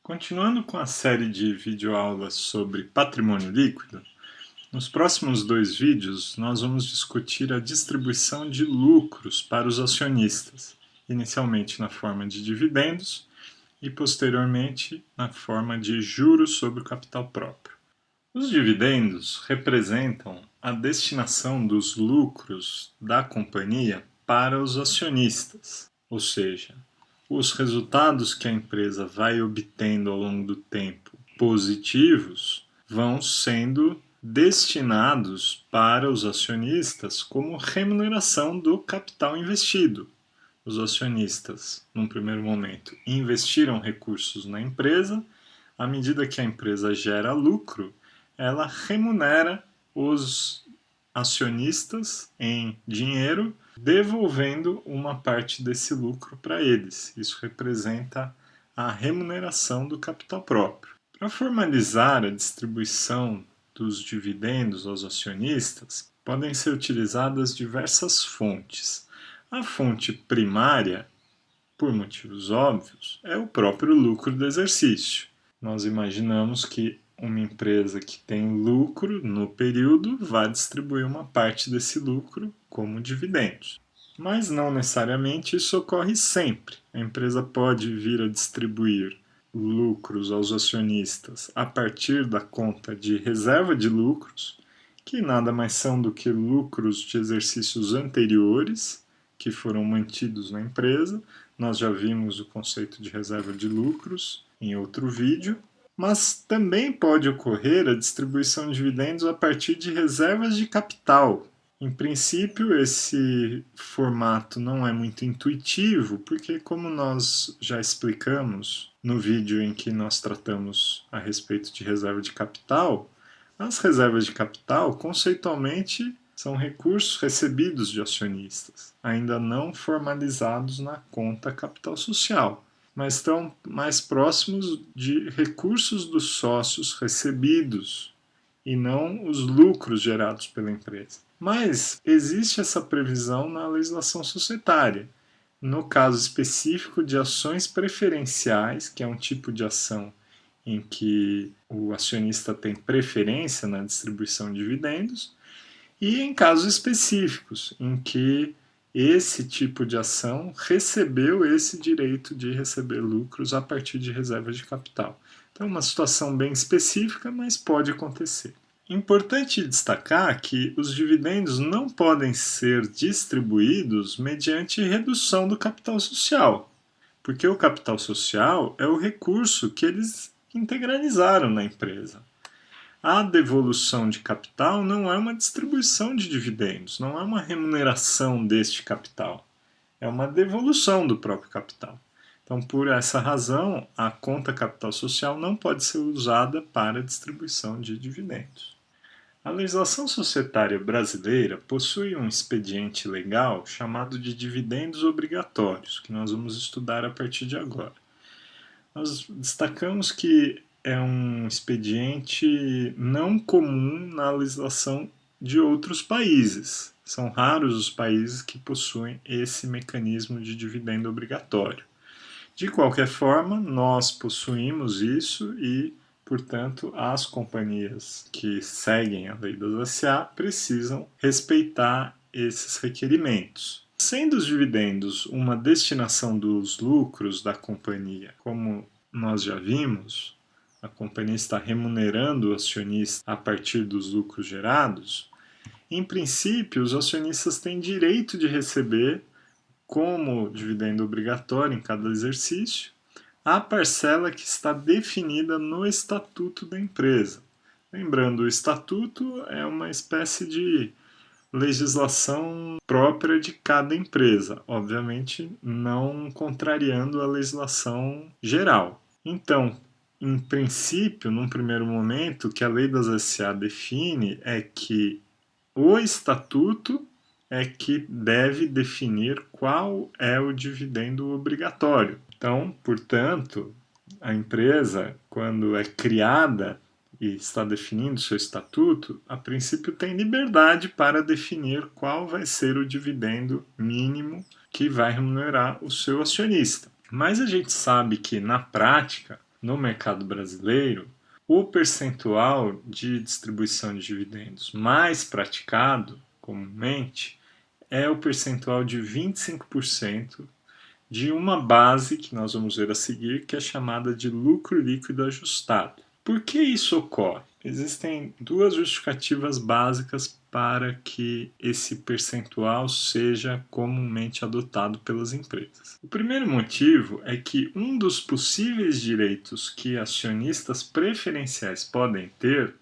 Continuando com a série de videoaulas sobre patrimônio líquido, nos próximos 2 vídeos nós vamos discutir a distribuição de lucros para os acionistas, inicialmente na forma de dividendos e posteriormente na forma de juros sobre o capital próprio. Os dividendos representam a destinação dos lucros da companhia para os acionistas, ou seja, os resultados que a empresa vai obtendo ao longo do tempo positivos vão sendo destinados para os acionistas como remuneração do capital investido. Os acionistas, num primeiro momento, investiram recursos na empresa. À medida que a empresa gera lucro, ela remunera os acionistas em dinheiro, devolvendo uma parte desse lucro para eles. Isso representa a remuneração do capital próprio. Para formalizar a distribuição dos dividendos aos acionistas, podem ser utilizadas diversas fontes. A fonte primária, por motivos óbvios, é o próprio lucro do exercício. Nós imaginamos que uma empresa que tem lucro no período vai distribuir uma parte desse lucro como dividendos. Mas não necessariamente isso ocorre sempre. A empresa pode vir a distribuir lucros aos acionistas a partir da conta de reserva de lucros, que nada mais são do que lucros de exercícios anteriores que foram mantidos na empresa. Nós já vimos o conceito de reserva de lucros em outro vídeo. Mas também pode ocorrer a distribuição de dividendos a partir de reservas de capital. Em princípio, esse formato não é muito intuitivo, porque, como nós já explicamos no vídeo em que nós tratamos a respeito de reserva de capital, as reservas de capital, conceitualmente, são recursos recebidos de acionistas, ainda não formalizados na conta capital social, mas estão mais próximos de recursos dos sócios recebidos e não os lucros gerados pela empresa. Mas existe essa previsão na legislação societária. No caso específico de ações preferenciais, que é um tipo de ação em que o acionista tem preferência na distribuição de dividendos, e em casos específicos, em que esse tipo de ação recebeu esse direito de receber lucros a partir de reservas de capital. Então, é uma situação bem específica, mas pode acontecer. Importante destacar que os dividendos não podem ser distribuídos mediante redução do capital social, porque o capital social é o recurso que eles integralizaram na empresa. A devolução de capital não é uma distribuição de dividendos, não é uma remuneração deste capital, é uma devolução do próprio capital. Então, por essa razão, a conta capital social não pode ser usada para a distribuição de dividendos. A legislação societária brasileira possui um expediente legal chamado de dividendos obrigatórios, que nós vamos estudar a partir de agora. Nós destacamos que é um expediente não comum na legislação de outros países. São raros os países que possuem esse mecanismo de dividendo obrigatório. De qualquer forma, nós possuímos isso e, portanto, as companhias que seguem a lei das SA precisam respeitar esses requerimentos. Sendo os dividendos uma destinação dos lucros da companhia, como nós já vimos, a companhia está remunerando o acionista a partir dos lucros gerados, em princípio, os acionistas têm direito de receber, como dividendo obrigatório em cada exercício, a parcela que está definida no estatuto da empresa. Lembrando, o estatuto é uma espécie de legislação própria de cada empresa, obviamente não contrariando a legislação geral. Então, em princípio, num primeiro momento, o que a lei das SA define é que o estatuto é que deve definir qual é o dividendo obrigatório. Então, portanto, a empresa, quando é criada e está definindo seu estatuto, a princípio tem liberdade para definir qual vai ser o dividendo mínimo que vai remunerar o seu acionista. Mas a gente sabe que, na prática, no mercado brasileiro, o percentual de distribuição de dividendos mais praticado, comumente, é o percentual de 25% de uma base que nós vamos ver a seguir, que é chamada de lucro líquido ajustado. Por que isso ocorre? Existem duas justificativas básicas para que esse percentual seja comumente adotado pelas empresas. O primeiro motivo é que um dos possíveis direitos que acionistas preferenciais podem ter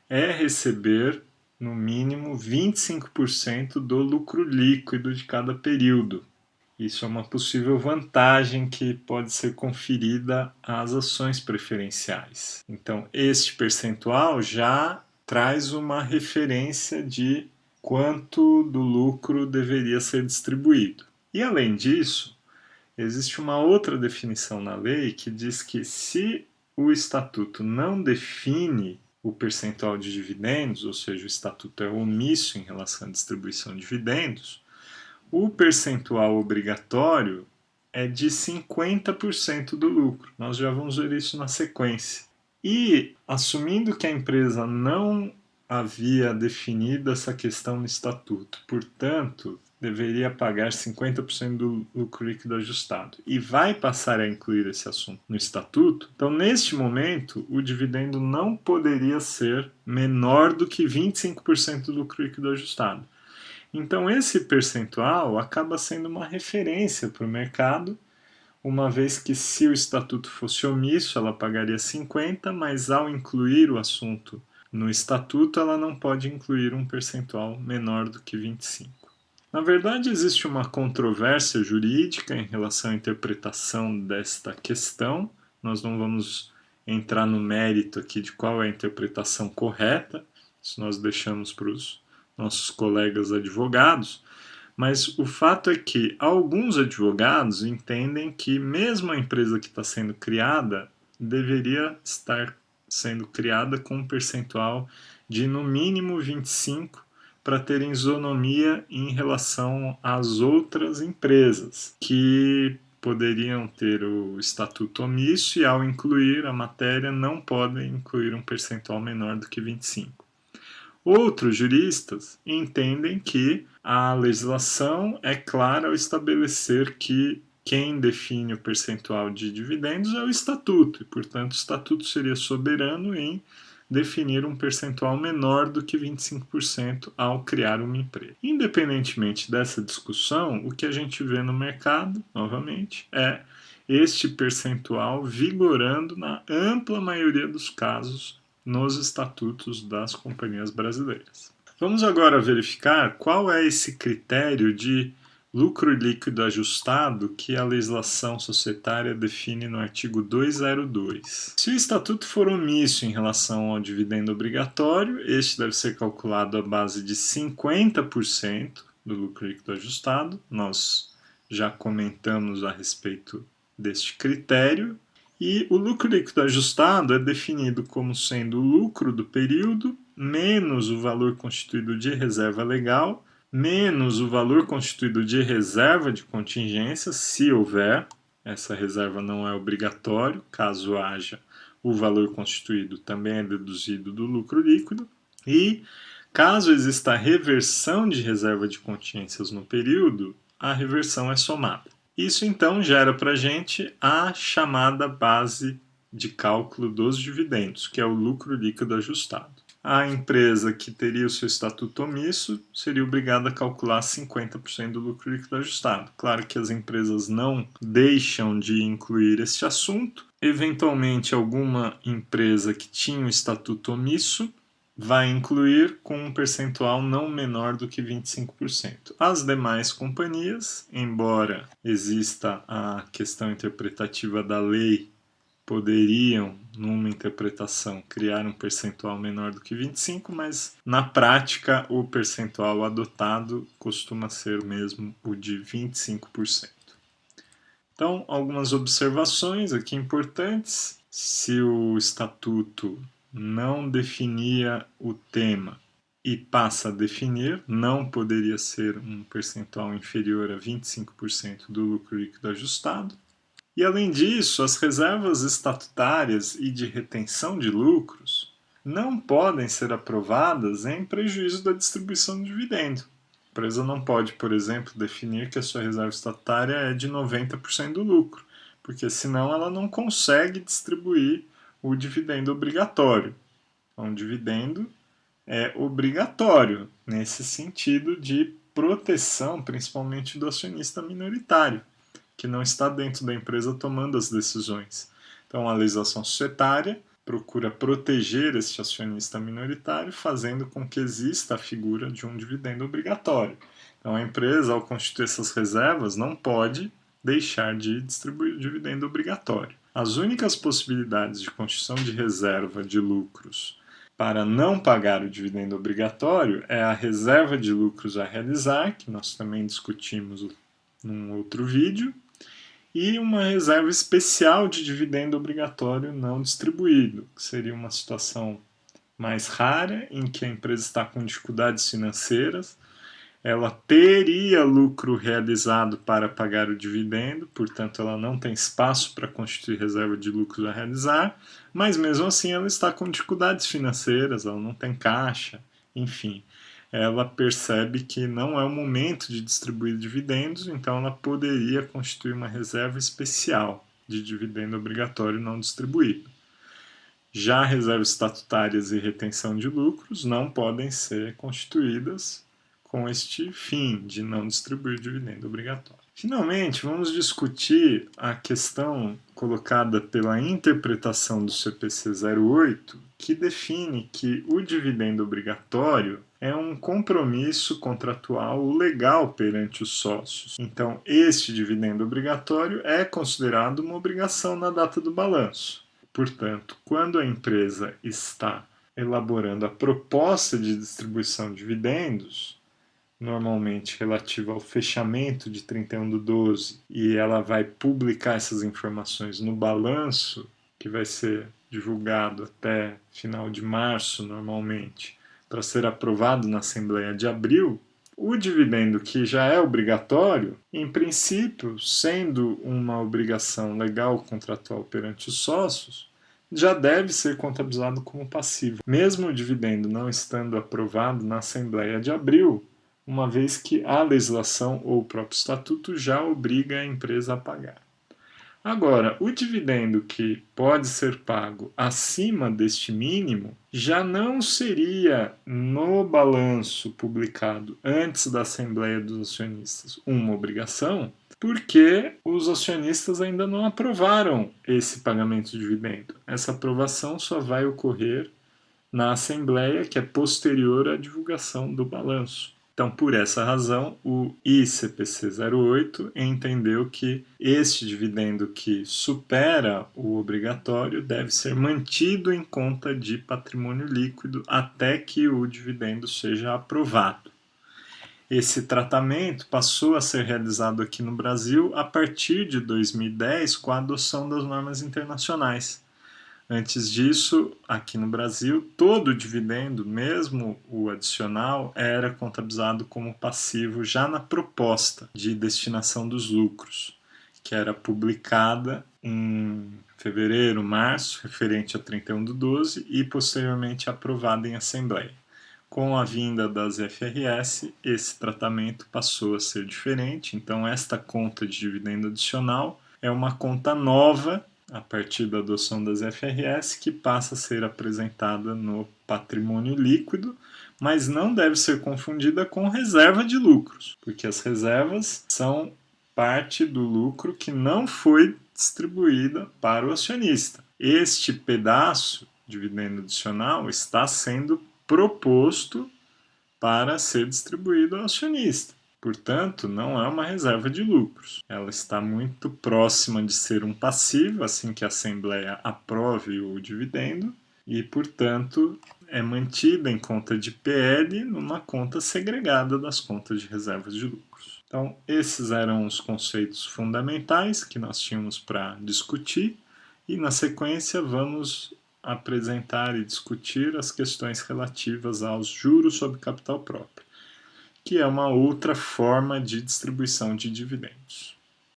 é receber no mínimo 25% do lucro líquido de cada período. Isso é uma possível vantagem que pode ser conferida às ações preferenciais. Então, este percentual já traz uma referência de quanto do lucro deveria ser distribuído. E além disso, existe uma outra definição na lei que diz que se o estatuto não define o percentual de dividendos, ou seja, o estatuto é omisso em relação à distribuição de dividendos, o percentual obrigatório é de 50% do lucro. Nós já vamos ver isso na sequência. E, assumindo que a empresa não havia definido essa questão no estatuto, portanto, deveria pagar 50% do lucro líquido ajustado e vai passar a incluir esse assunto no estatuto, então, neste momento, o dividendo não poderia ser menor do que 25% do lucro líquido ajustado. Então, esse percentual acaba sendo uma referência para o mercado, uma vez que se o estatuto fosse omisso, ela pagaria 50%, mas ao incluir o assunto no estatuto, ela não pode incluir um percentual menor do que 25%. Na verdade, existe uma controvérsia jurídica em relação à interpretação desta questão. Nós não vamos entrar no mérito aqui de qual é a interpretação correta, isso nós deixamos para os nossos colegas advogados, mas o fato é que alguns advogados entendem que mesmo a empresa que está sendo criada deveria estar sendo criada com um percentual de no mínimo 25 para ter isonomia em relação às outras empresas que poderiam ter o estatuto omisso e ao incluir a matéria não podem incluir um percentual menor do que 25. Outros juristas entendem que a legislação é clara ao estabelecer que quem define o percentual de dividendos é o estatuto, e, portanto, o estatuto seria soberano em definir um percentual menor do que 25% ao criar uma empresa. Independentemente dessa discussão, o que a gente vê no mercado, novamente, é este percentual vigorando na ampla maioria dos casos nos estatutos das companhias brasileiras. Vamos agora verificar qual é esse critério de lucro líquido ajustado que a legislação societária define no artigo 202. Se o estatuto for omisso em relação ao dividendo obrigatório, este deve ser calculado à base de 50% do lucro líquido ajustado. Nós já comentamos a respeito deste critério. E o lucro líquido ajustado é definido como sendo o lucro do período menos o valor constituído de reserva legal, menos o valor constituído de reserva de contingência, se houver. Essa reserva não é obrigatório, caso haja, o valor constituído também é deduzido do lucro líquido. E, caso exista reversão de reserva de contingências no período, a reversão é somada. Isso então gera para a gente a chamada base de cálculo dos dividendos, que é o lucro líquido ajustado. A empresa que teria o seu estatuto omisso seria obrigada a calcular 50% do lucro líquido ajustado. Claro que as empresas não deixam de incluir este assunto. Eventualmente, alguma empresa que tinha o estatuto omisso vai incluir com um percentual não menor do que 25%. As demais companhias, embora exista a questão interpretativa da lei, poderiam, numa interpretação, criar um percentual menor do que 25%, mas na prática o percentual adotado costuma ser mesmo o de 25%. Então, algumas observações aqui importantes. Se o estatuto não definia o tema e passa a definir, não poderia ser um percentual inferior a 25% do lucro líquido ajustado. E além disso, as reservas estatutárias e de retenção de lucros não podem ser aprovadas em prejuízo da distribuição de dividendo. A empresa não pode, por exemplo, definir que a sua reserva estatutária é de 90% do lucro, porque senão ela não consegue distribuir o dividendo obrigatório. Então, o dividendo é obrigatório nesse sentido de proteção, principalmente do acionista minoritário, que não está dentro da empresa tomando as decisões. Então, a legislação societária procura proteger este acionista minoritário, fazendo com que exista a figura de um dividendo obrigatório. Então, a empresa, ao constituir essas reservas, não pode deixar de distribuir o dividendo obrigatório. As únicas possibilidades de constituição de reserva de lucros para não pagar o dividendo obrigatório é a reserva de lucros a realizar, que nós também discutimos num outro vídeo, e uma reserva especial de dividendo obrigatório não distribuído, que seria uma situação mais rara, em que a empresa está com dificuldades financeiras, ela teria lucro realizado para pagar o dividendo, portanto ela não tem espaço para constituir reserva de lucros a realizar, mas mesmo assim ela está com dificuldades financeiras, ela não tem caixa, enfim. Ela percebe que não é o momento de distribuir dividendos, então ela poderia constituir uma reserva especial de dividendo obrigatório não distribuído. Já reservas estatutárias e retenção de lucros não podem ser constituídas com este fim de não distribuir dividendo obrigatório. Finalmente, vamos discutir a questão colocada pela interpretação do CPC 08, que define que o dividendo obrigatório é um compromisso contratual legal perante os sócios. Então, este dividendo obrigatório é considerado uma obrigação na data do balanço. Portanto, quando a empresa está elaborando a proposta de distribuição de dividendos, normalmente relativa ao fechamento de 31/12, e ela vai publicar essas informações no balanço, que vai ser divulgado até final de março, normalmente, para ser aprovado na Assembleia de abril, o dividendo que já é obrigatório, em princípio, sendo uma obrigação legal contratual perante os sócios, já deve ser contabilizado como passivo, mesmo o dividendo não estando aprovado na Assembleia de abril, uma vez que a legislação ou o próprio estatuto já obriga a empresa a pagar. Agora, o dividendo que pode ser pago acima deste mínimo já não seria no balanço publicado antes da Assembleia dos Acionistas uma obrigação, porque os acionistas ainda não aprovaram esse pagamento de dividendo. Essa aprovação só vai ocorrer na Assembleia, que é posterior à divulgação do balanço. Então, por essa razão, o ICPC 08 entendeu que este dividendo que supera o obrigatório deve ser mantido em conta de patrimônio líquido até que o dividendo seja aprovado. Esse tratamento passou a ser realizado aqui no Brasil a partir de 2010 com a adoção das normas internacionais. Antes disso, aqui no Brasil, todo o dividendo, mesmo o adicional, era contabilizado como passivo já na proposta de destinação dos lucros, que era publicada em fevereiro, março, referente a 31/12, e posteriormente aprovada em Assembleia. Com a vinda das FRS, esse tratamento passou a ser diferente, então esta conta de dividendo adicional é uma conta nova a partir da adoção das FRS, que passa a ser apresentada no patrimônio líquido, mas não deve ser confundida com reserva de lucros, porque as reservas são parte do lucro que não foi distribuída para o acionista. Este pedaço, dividendo adicional, está sendo proposto para ser distribuído ao acionista. Portanto, não é uma reserva de lucros. Ela está muito próxima de ser um passivo, assim que a Assembleia aprove o dividendo, e, portanto, é mantida em conta de PL numa conta segregada das contas de reservas de lucros. Então, esses eram os conceitos fundamentais que nós tínhamos para discutir, e na sequência vamos apresentar e discutir as questões relativas aos juros sobre capital próprio, que é uma outra forma de distribuição de dividendos.